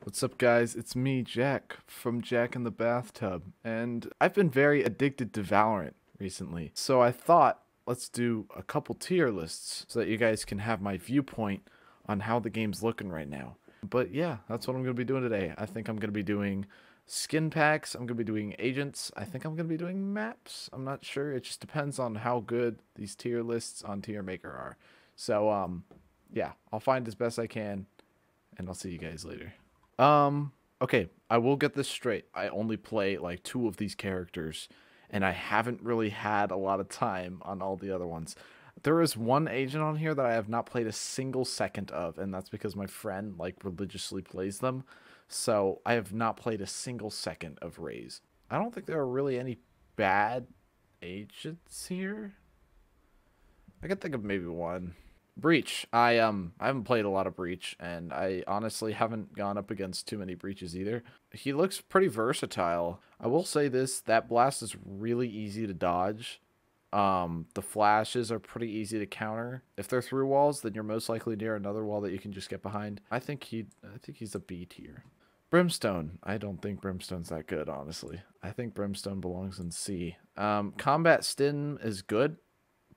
What's up, guys? It's me, Jack, from Jack in the Bathtub, and I've been very addicted to Valorant recently. So I thought, let's do a couple tier lists so that you guys can have my viewpoint on how the game's looking right now. But yeah, that's what I'm going to be doing today. I think I'm going to be doing skin packs, I'm going to be doing agents, I think I'm going to be doing maps. I'm not sure. It just depends on how good these tier lists on Tier Maker are. So, yeah, I'll find as best I can, and I'll see you guys later. Okay, I will get this straight. I only play like two of these characters, and I haven't really had a lot of time on all the other ones. There is one agent on here that I have not played a single second of, and that's because my friend like religiously plays them. So I have not played a single second of Raze. I don't think there are really any bad agents here. I can think of maybe one. Breach. I haven't played a lot of Breach, and I honestly haven't gone up against too many Breaches either. He looks pretty versatile. I will say this, that blast is really easy to dodge. The flashes are pretty easy to counter. If they're through walls, then you're most likely near another wall that you can just get behind. I think he's a B tier. Brimstone. I don't think Brimstone's that good, honestly. I think Brimstone belongs in C. Combat Stim is good,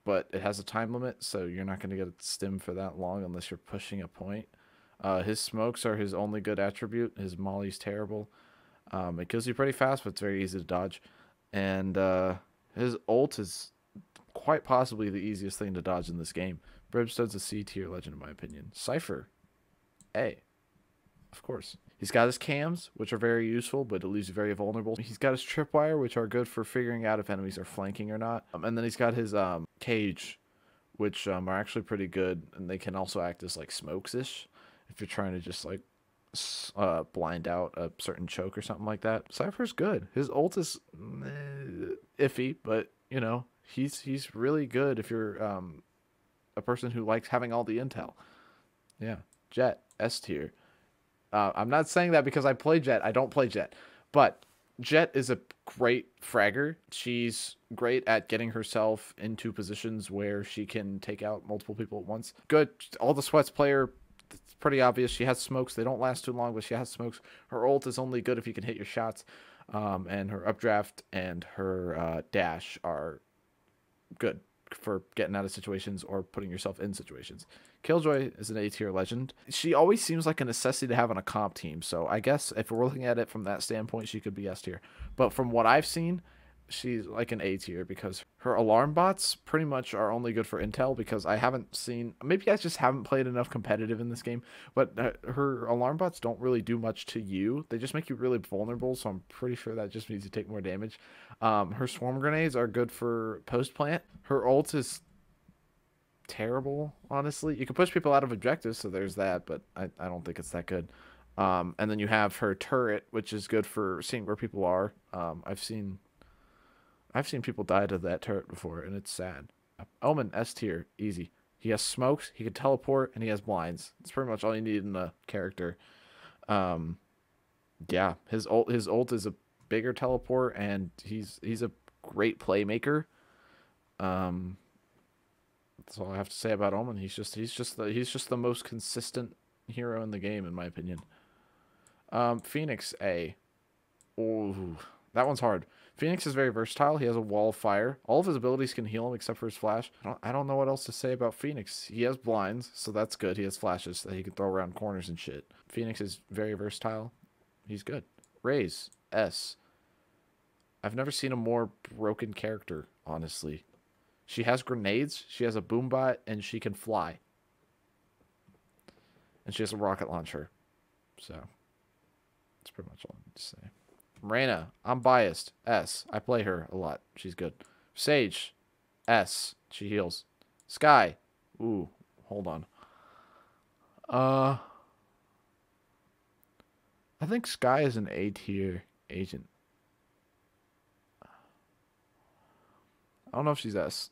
but it has a time limit, so you're not going to get a stim for that long unless you're pushing a point. His smokes are his only good attribute. His molly's terrible. It kills you pretty fast, but it's very easy to dodge. And his ult is quite possibly the easiest thing to dodge in this game. Brimstone's a C tier legend, in my opinion. Cypher, A, of course. He's got his cams, which are very useful, but it leaves you very vulnerable. He's got his tripwire, which are good for figuring out if enemies are flanking or not. And then he's got his cage, which are actually pretty good, and they can also act as like smokes-ish if you're trying to just like blind out a certain choke or something like that. Cypher's good. His ult is iffy, but you know he's really good if you're a person who likes having all the intel. Yeah, Jett, S tier. I'm not saying that because I play Jett. I don't play Jett. But Jett is a great fragger. She's great at getting herself into positions where she can take out multiple people at once. Good. All the sweats player, it's pretty obvious. She has smokes. They don't last too long, but she has smokes. Her ult is only good if you can hit your shots. And her updraft and her dash are good for getting out of situations or putting yourself in situations. Killjoy is an A tier legend. She always seems like a necessity to have on a comp team. So I guess if we're looking at it from that standpoint, she could be S tier. But from what I've seen, she's like an A tier because her alarm bots pretty much are only good for intel because I haven't seen, maybe I just haven't played enough competitive in this game, but her alarm bots don't really do much to you. They just make you really vulnerable, so I'm pretty sure that just means you take more damage. Her swarm grenades are good for post plant. Her ult is terrible, honestly. You can push people out of objectives, so there's that, but I don't think it's that good. And then you have her turret, which is good for seeing where people are. I've seen people die to that turret before, and it's sad. Omen, S tier, easy. He has smokes, he can teleport, and he has blinds. It's pretty much all you need in a character. Um, yeah, his ult is a bigger teleport, and he's a great playmaker. Um, that's all I have to say about Omen. He's just the most consistent hero in the game, in my opinion. Phoenix, A. Oh, that one's hard. Phoenix is very versatile. He has a wall of fire. All of his abilities can heal him except for his flash. I don't know what else to say about Phoenix. He has blinds, so that's good. He has flashes that he can throw around corners and shit. Phoenix is very versatile. He's good. Raze, S. I've never seen a more broken character, honestly. She has grenades, she has a boombot, and she can fly. And she has a rocket launcher. So, that's pretty much all I need to say. Reyna, I'm biased. S. I play her a lot. She's good. Sage, S. She heals. Skye, ooh, hold on. Uh, I think Skye is an A tier agent. I don't know if she's S.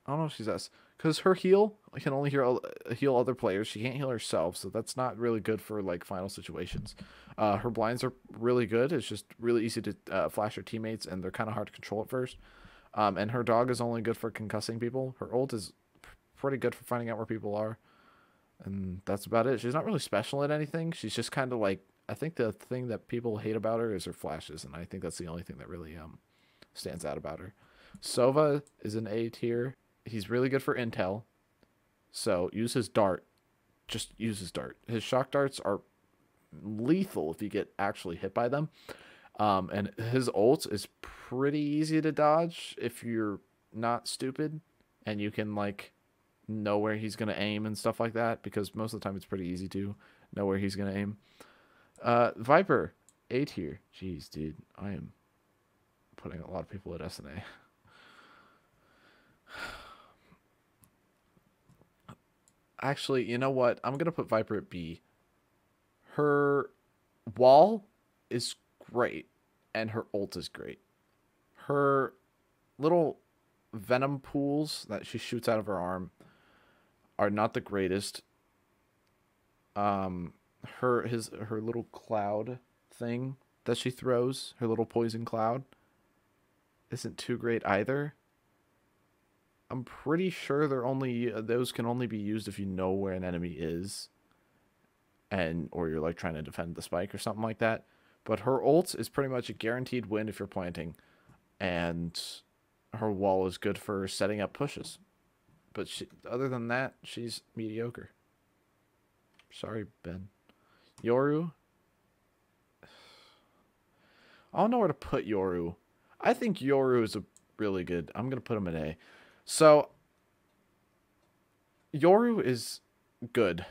I don't know if she's S. Because her heal can only heal other players. She can't heal herself, so that's not really good for like final situations. Her blinds are really good. It's just really easy to flash her teammates, and they're kind of hard to control at first. And her dog is only good for concussing people. Her ult is pretty good for finding out where people are. And that's about it. She's not really special at anything. She's just kind of like, I think the thing that people hate about her is her flashes, and I think that's the only thing that really stands out about her. Sova is an A tier. He's really good for intel. So use his dart. Just use his dart. His shock darts are lethal if you get actually hit by them. And his ult is pretty easy to dodge if you're not stupid and you can like know where he's gonna aim and stuff like that, because most of the time it's pretty easy to know where he's gonna aim. Viper, A tier. Jeez, dude, I am putting a lot of people at SNA. Actually, you know what? I'm gonna put Viper at B. Her wall is great, and her ult is great. Her little venom pools that she shoots out of her arm are not the greatest. Her little cloud thing that she throws, her little poison cloud, isn't too great either. I'm pretty sure those can only be used if you know where an enemy is, and or you're like trying to defend the spike or something like that. But her ult is pretty much a guaranteed win if you're planting, and her wall is good for setting up pushes. But other than that, she's mediocre. Sorry, Ben. Yoru. I don't know where to put Yoru. I think Yoru is a really good. I'm gonna put him at A. So Yoru is good.